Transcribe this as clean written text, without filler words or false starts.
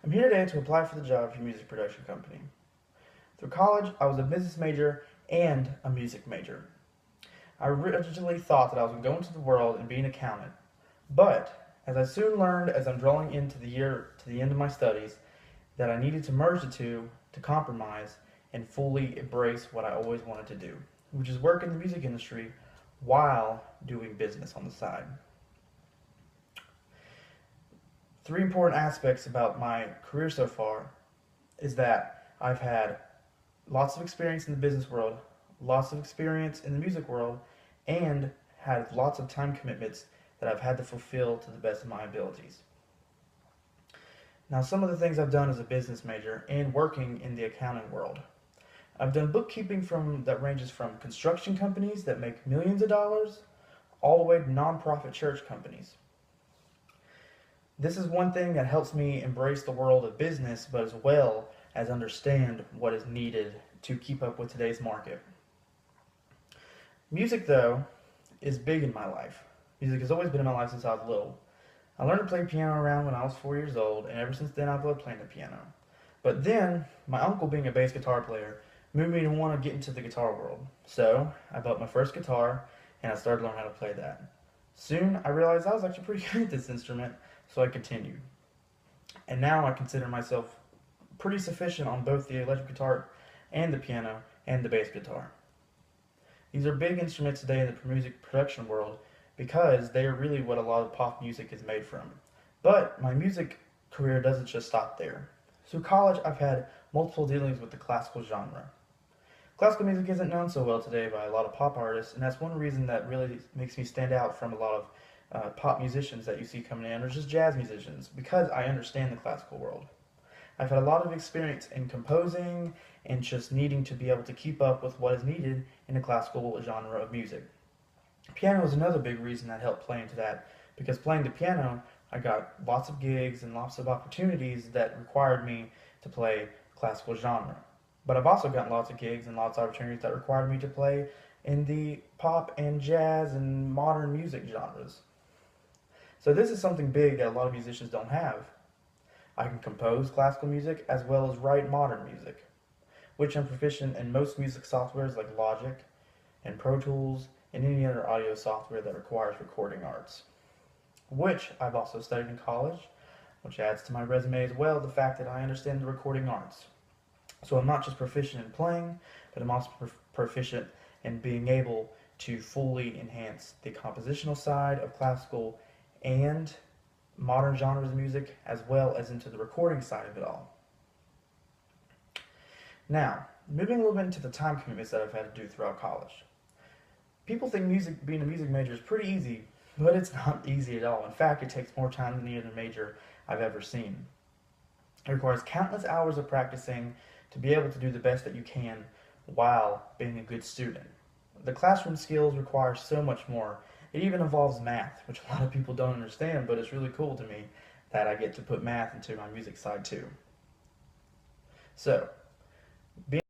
I'm here today to apply for the job for a music production company. Through college, I was a business major and a music major. I originally thought that I was going to go into the world and be an accountant, but as I soon learned as I'm drawing into the end of my studies, that I needed to merge the two to compromise and fully embrace what I always wanted to do, which is work in the music industry while doing business on the side. Three important aspects about my career so far is that I've had lots of experience in the business world, lots of experience in the music world, and had lots of time commitments that I've had to fulfill to the best of my abilities. Now, some of the things I've done as a business major and working in the accounting world. I've done bookkeeping that ranges from construction companies that make millions of dollars all the way to nonprofit church companies. This is one thing that helps me embrace the world of business, but as well as understand what is needed to keep up with today's market. Music, though, is big in my life. Music has always been in my life since I was little. I learned to play piano around when I was 4 years old, and ever since then I've loved playing the piano. But then, my uncle, being a bass guitar player, moved me to want to get into the guitar world. So, I bought my first guitar, and I started learning how to play that. Soon, I realized I was actually pretty good at this instrument, so I continued. And now I consider myself pretty sufficient on both the electric guitar and the piano and the bass guitar. These are big instruments today in the music production world because they are really what a lot of pop music is made from. But my music career doesn't just stop there. Through college, I've had multiple dealings with the classical genre. Classical music isn't known so well today by a lot of pop artists, and that's one reason that really makes me stand out from a lot of pop musicians that you see coming in, or just jazz musicians, because I understand the classical world. I've had a lot of experience in composing and just needing to be able to keep up with what is needed in the classical genre of music. Piano is another big reason that helped play into that, because playing the piano, I got lots of gigs and lots of opportunities that required me to play classical genre. But I've also gotten lots of gigs and lots of opportunities that required me to play in the pop and jazz and modern music genres. So this is something big that a lot of musicians don't have. I can compose classical music as well as write modern music, which I'm proficient in most music softwares like Logic and Pro Tools and any other audio software that requires recording arts, which I've also studied in college, which adds to my resume as well the fact that I understand the recording arts. So I'm not just proficient in playing, but I'm also proficient in being able to fully enhance the compositional side of classical and modern genres of music, as well as into the recording side of it all. Now, moving a little bit into the time commitments that I've had to do throughout college. People think being a music major is pretty easy, but it's not easy at all. In fact, it takes more time than any other major I've ever seen. It requires countless hours of practicing to be able to do the best that you can while being a good student. The classroom skills require so much more. It even involves math, which a lot of people don't understand, but it's really cool to me that I get to put math into my music side too. So, being